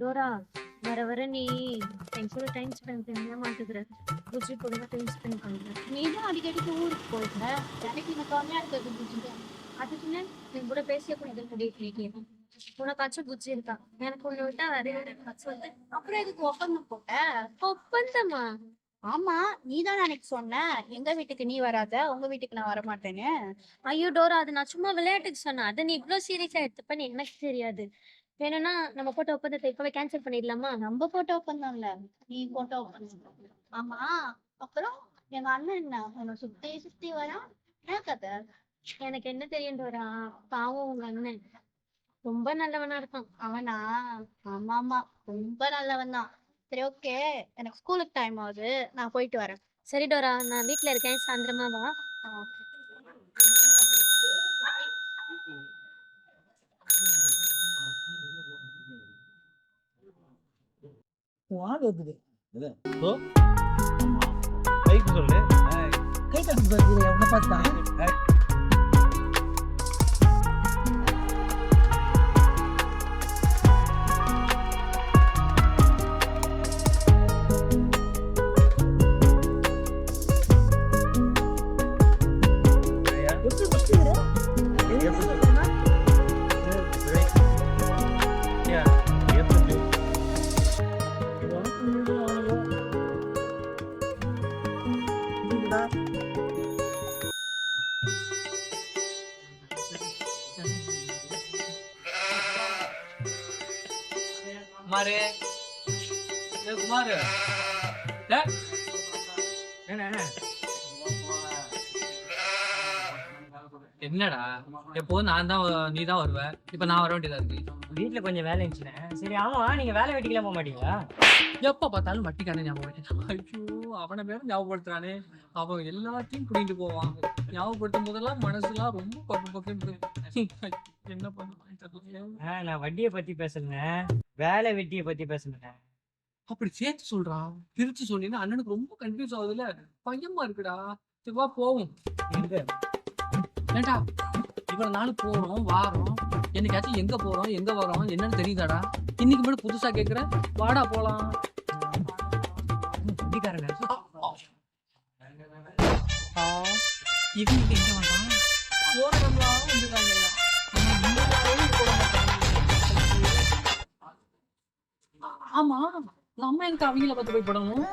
Dora, வர வர நீ என் கூட டைம் ஸ்பெண்ட் பண்ண மாட்டேங்கிற. புஜி கூட டைம் ஸ்பெண்ட் பண்ற. நீ தான் அடிக்கடிக்கு ஊருக்கு போயிடுற. எனக்கு இந்த கம்மியா இருக்கிறது புஜிக்கு. அதுக்குன்னு என் கூட பேசிய கூட எதுவும் முடிவு. உனக்காச்சும் புஜ்ஜி இருக்கா? எனக்கு ஒண்ணு விட்டா வேற யாராச்சும் வந்து அப்புறம் எதுக்கு ஒப்பந்தம் போட்ட? ஒப்பந்தமா? ஆமா, நீதான் அன்னைக்கு சொன்ன எங்க வீட்டுக்கு நீ வராத, உங்க வீட்டுக்கு நான் வரமாட்டேன்னு. ஐயோ டோரா, அது நான் சும்மா விளையாட்டுக்கு சொன்னேன். அதை நீ இவ்வளவு சீரியஸா எடுத்துப்பன்னு எனக்கு தெரியாது. வேணும்னா நம்ம போட்ட ஒப்பந்தத்தை இப்பவே கேன்சல் பண்ணிடலாமா? நம்ம போட்ட ஒப்பந்தம் இல்ல, நீ போட்ட ஒப்பந்தம். ஆமா, அப்புறம் எங்க அண்ணன் என்ன உன்னை சுத்தி சுத்தி வரா? என்ன கதை? எனக்கு என்ன தெரியும் டோரா, பாவம் உங்க அண்ணன் ரொம்ப நல்லவனா இருக்கான். அவனா? ஆமா ஆமா, ரொம்ப நல்லவன் தான். சரி, ஓகே, எனக்கு ஸ்கூலுக்கு டைம் ஆகுது, நான் போயிட்டு வரேன். சரி டோரா, நான் வீட்ல இருக்கேன், சாயந்தரமா வா. சொல்லு கை தட்டி பார்த்தா குமாரு, குமாரு, என்னடா எப்போதும் நான் தான் நீ தான் வருவ, இப்ப நான் வர வேண்டியதா இருக்கு. வீட்டுல கொஞ்சம் வேலை இருந்துச்சுண்ணே. சரி, ஆமா, நீங்க வேலை வெட்டிக்கலாம் போக மாட்டீங்களா? எப்ப பார்த்தாலும் வட்டிக்கான ஞாபகம். ஐயோ, அவனை பேர ஞாபகப்படுத்துறானே. அவன் எல்லாத்தையும் புடிங்கிட்டு போவான். ஞாபகப்படுத்தும் போதெல்லாம் மனசுலாம் ரொம்ப பக்கு பக்குன்னு என்ன பண்ணுவேன். நான் வட்டியை பத்தி பேசுறேன், வேலை வெட்டியை பத்தி பேசுறேன். அப்படி சேர்த்து சொல்றான். பிரிச்சு சொன்னீங்கன்னா அண்ணனுக்கு ரொம்ப கன்ஃபியூஸ் ஆகுதுல, பயமா இருக்குடா. வா போவோம். ஏண்டா இவ்வளவு நாள் போறோம் வாரோம், என்னைக்காச்சும் எங்க போறோம் எங்க வரோம் என்னன்னு தெரியுதாடா? இன்னைக்கு மட்டும் புதுசா கேக்குற, வாடா போலாம். வட்டிக்காரங்க இவங்க எங்க வந்தான்? போறவங்களாம் வந்துருக்காங்க. ஆமா, நம்ம எனக்கு அவங்கள பத்தி போய் படணும்.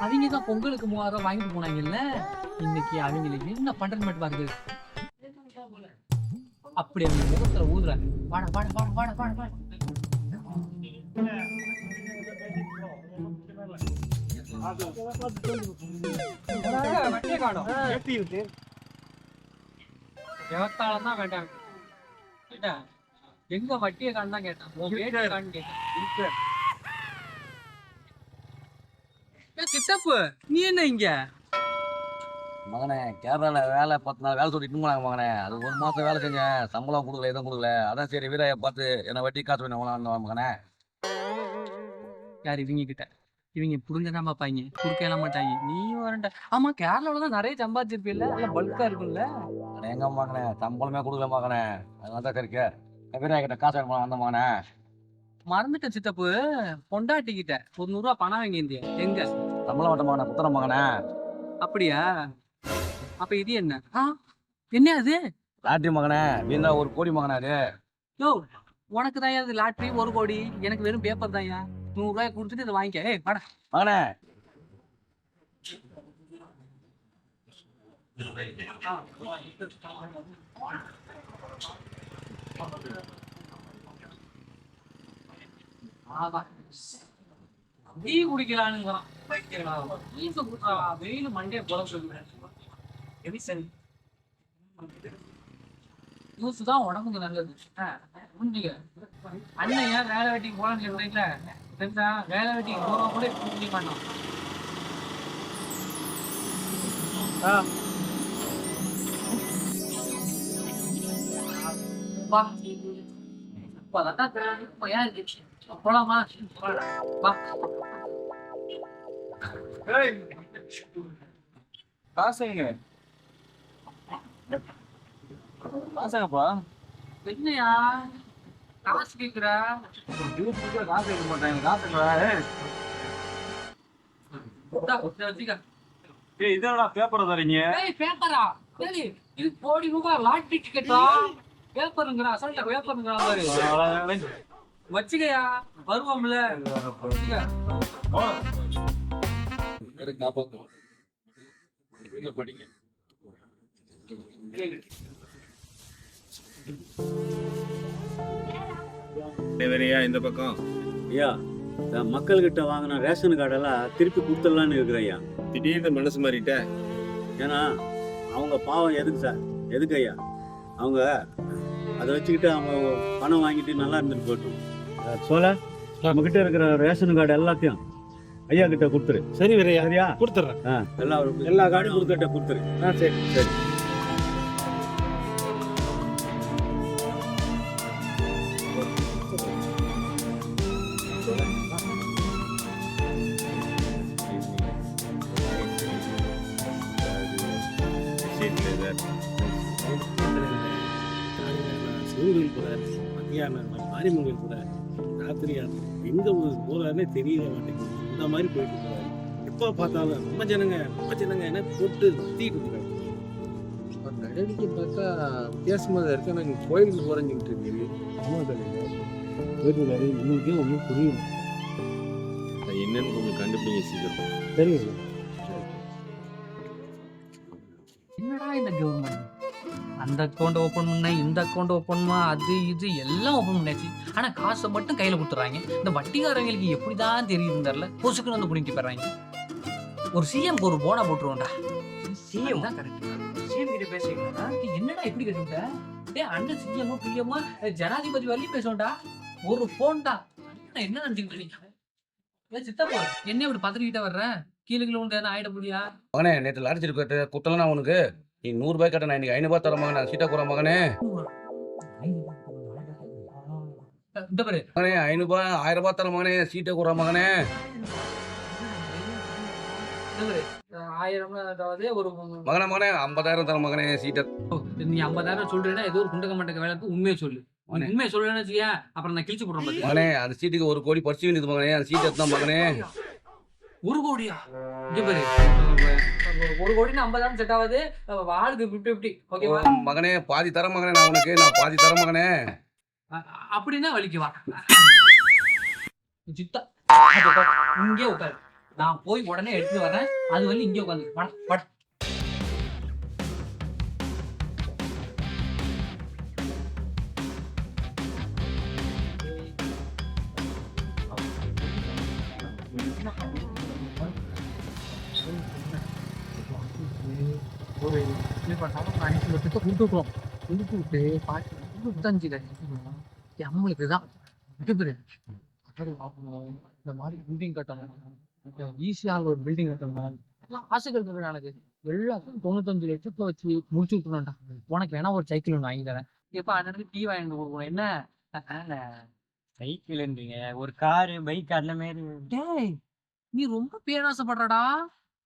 அவங்க தான் பொங்கலுக்கு 3000 வாங்கிட்டு போனாங்கல்ல. இன்னைக்கு அவங்களுக்கு என்ன பண்றது மட்டும் பாருங்க. அப்படி அவங்க முகத்துல ஊதுறாங்க. வாடா வாடா வாடா வாடா வாடா வாடா. வட்டியை காணோம். எவத்தாலும் தான் வேண்டாம். எங்க வட்டியை காண் தான் கேட்டான். கேட்டான் சித்தப்பு, நீ என்ன இங்க? மகனே, கேரளால வேலை 10 நாள் வேலை சொல்லிட்டு போனாங்க மகனே. அது 1 மாசம் வேலை செஞ்சேன், சம்பளம் கொடுக்கல, எதுவும் கொடுக்கல. அதான் சரி வீரைய பார்த்து என்ன வட்டி காசு வேணும் மகனே. யார் இவங்க கிட்ட? இவங்க புரிஞ்சதான் பாப்பாங்க, குடுக்கலாம் மாட்டாங்க. நீ வரண்ட. ஆமா, கேரளாவில தான் நிறைய சம்பாதிச்சிருப்பில்ல, எல்லாம் பல்கா இருக்குல்ல. எங்க மகனே, சம்பளமே கொடுக்கல மகனே. அதனால தான் சரிக்க வீரைய கிட்ட காசு வேணும் அந்த மகனே. மறந்துட்ட சித்தப்பு, பொண்டாட்டிக்கிட்ட ஒரு 100 ரூபா பணம் வாங்கியிருந்தியா? எங்க? சம்பளம் மட்டும் மகனே, புத்தரம் மகனே. அப்படியா? அப்ப இது என்ன? என்ன அது? லாட்ரி மகனே, வீணா 1 கோடி மகனே. அது யோ, உனக்கு தான் அது லாட்ரி 1 கோடி, எனக்கு வெறும் பேப்பர் தான். 100 ரூபாய் கொடுத்துட்டு இதை வாங்கிக்க. ஏய் வாடா மகனே. டீ குடிக்கலானுங்கிறான். வெயில் மண்டே போல சொல்லுவேன். ஜூஸ் தான் உடம்புக்கு நல்லது. புரிஞ்சுக்க. அண்ணன் ஏன் வேலை வெட்டிக்கு போலான்னு சொல்றீங்களா? தெரிஞ்சா வேலை வெட்டிக்கு போறோம் கூட புரிஞ்சுக்க மாட்டோம். போலாமா? காசுங்க காசுங்கப்பா. என்னையா காசு கேக்குறா ஜூஸ் குடிக்க காசு வைக்க மாட்டாங்க, காசு இல்லடா. வச்சுக்க. ஏய் இதெல்லாம் பேப்பர் தரீங்க? ஏய் பேப்பரா? ஏய் இது கோடி ரூபாய் லாட்டரி டிக்கெட்டா? பேப்பருங்கடா, அசல்ட்ட பேப்பருங்கடா பாரு. வச்சுக்கயா, வருவோம்ல. வச்சுக்க. படிங்க. வேறையா இந்த பக்கம் ஐயா நான் மக்கள்கிட்ட வாங்கின ரேஷன் கார்டெல்லாம் திருப்பி கொடுத்துடலான்னு இருக்கிறேன் ஐயா. திடீர்னு மனசு மாறிட்ட. ஏன்னா அவங்க பாவம் எதுக்கு சார், எதுக்கு ஐயா அவங்க அதை வச்சுக்கிட்டு அவங்க பணம் வாங்கிட்டு நல்லா இருந்துட்டு போட்டோம். சோழ நம்மக்கிட்ட இருக்கிற ரேஷன் கார்டு எல்லாத்தையும் ஐயா கிட்ட கொடுத்துரு. சரி வேறையா, சரியா? கொடுத்துட்றேன். எல்லா கார்டும் கொடுத்துட்ட கொடுத்துரு. சரி சரி. சிவகோயில் போறாரு, மத்தியானம் மாரியம்மன் கோயில் போறாரு, ராத்திரி எங்க போறாருன்னே தெரியவே மாட்டேங்குது. இந்த மாதிரி போயிட்டு போறாரு. எப்ப பார்த்தாலும் நம்ம ஜனங்க என்ன போட்டு சுத்திட்டு இருக்காரு. நடவடிக்கை பார்த்தா வித்தியாசமா தான் இருக்கு. ஆனால் கோயிலுக்கு போறேன்னு சொல்லிட்டு இருக்கு. இன்னைக்கே ஒன்றும் புரியும். அது என்னன்னு கொஞ்சம் கண்டுபிடிங்க சீக்கிரம். சரி என்னடா இந்த கவர்மெண்ட் அந்த அக்கௌண்ட் ஓப்பன் பண்ண, இந்த அக்கௌண்ட் ஓப்பன் பண்ண, அது இது எல்லாம் ஓப்பன் பண்ணாச்சு. ஆனா காசை மட்டும் கையில கொடுத்துறாங்க. இந்த வட்டிக்காரங்களுக்கு எப்படிதான் தெரியுதுன்னு தெரியல. பொசுக்குன்னு வந்து பிடிக்கிட்டு போயிடுறாங்க. ஒரு சிஎம்க்கு ஒரு போனா போட்டுருவோம்டா. சிஎம் தான் கரெக்ட். சிஎம் கிட்ட பேசுறீங்களா? என்னடா எப்படி கேட்டுட்ட? டேய் அண்ணன் சிஎம் பிஎம் ஜனாதிபதி வரலையும் பேசுவோம்டா. ஒரு போன் தான். என்ன நினைச்சுக்கிட்டு இருக்கீங்க? ஏன் சித்தப்பா என்ன இப்படி பத்திரிக்கிட்ட வர்ற? கீழே கீழே உண்டு ஆயிட முடியா? மகனே நேற்று லாரி குத்தலாம் உனக்கு. நீ 100 ரூபாய் கட்ட, நான் இன்னைக்கு 500 தர மகனே. சீட்டா கூற மகனே. இந்த பாரு மகனே 500 ரூபாய் 1000 ரூபாய் தர மகனே. சீட்டை கூற மகனே. இந்த பாரு 1000 அதாவது ஒரு மகனே 50,000 தர மகனே. சீட்டை நீ 50,000 சொல்றேன்னா ஏதோ ஒரு குண்டக மண்டக வேலைக்கு உண்மையை சொல்லு. உண்மையை சொல்லணும்னு வச்சுக்க, அப்புறம் நான் கிழிச்சு போடுறேன் பாத்து. மகனே அந்த சீட்டுக்கு 1 கோடி பறிச்சு வேண்டியது மகனே. அந்த சீட்டை எடுத்தான் மகனே. 1 கோடியா? இங்க பாரு 1 கோடின்னு 50,000 செட் ஆகுது. ஆளுக்கு 50-50. ஓகேவா மகனே பாதி தர மகனே. நான் உனக்கு பாதி தர மகனே. அப்படின்னா வலிக்கு வா சித்தா. இங்கே உட்காரு, நான் போய் உடனே எடுத்து வரேன். அது வந்து இங்கே உட்காந்து பட. ஒரு கொடுத்துருக்கோம். கொடுத்துட்டு பாட்டு நம்மளுக்கு தான் இந்த மாதிரி பில்டிங் கட்டணும், ஈஸியாக ஒரு பில்டிங் கட்டணும் எல்லாம் ஆசைகள் இருக்கு எனக்கு. எல்லாத்தையும் 95 லட்சத்துல வச்சு முடிச்சு விட்டுணும்டா. உனக்கு வேணா ஒரு சைக்கிள் ஒன்று வாங்கி தரேன். எப்ப அண்ணனுக்கு டீ வாங்கிட்டு கொடுக்கணும். என்ன சைக்கிள்ன்றீங்க, ஒரு காரு பைக் அந்த மாதிரி. டேய் நீ ரொம்ப பேராசைப்படுறடா.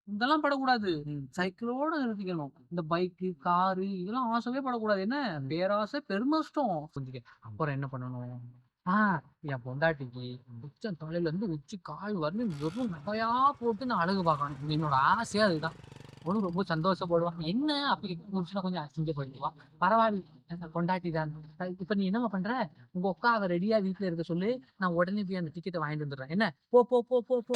இதெல்லாம் படக்கூடாது. சைக்கிளோட நிறுத்திக்கணும். இந்த பைக்கு காரு இதெல்லாம் ஆசைவே படக்கூடாது. என்ன பேராசை பெருமஷ்டம். கொஞ்சம் அப்புறம் என்ன பண்ணணும்? என் பொண்டாட்டிக்கு உச்சம் தலையில இருந்து உச்சி கால் வரணும் வெறும் நகையா போட்டு நான் அழகு பார்க்கணும். என்னோட ஆசையா அதுதான். ஒன்றும் ரொம்ப சந்தோஷப்படுவான். என்ன அப்படி முடிச்சுனா கொஞ்சம் அசிங்கப்படுவா. பரவாயில்ல, பொண்டாட்டி தான். இப்ப நீ என்னங்க பண்ற? உங்க அக்கா அவ ரெடியா வீட்டுல இருக்க சொல்லு. நான் உடனே போய் அந்த டிக்கெட்டை வாங்கிட்டு வந்துடுறேன். என்ன போ போ போ போ போ.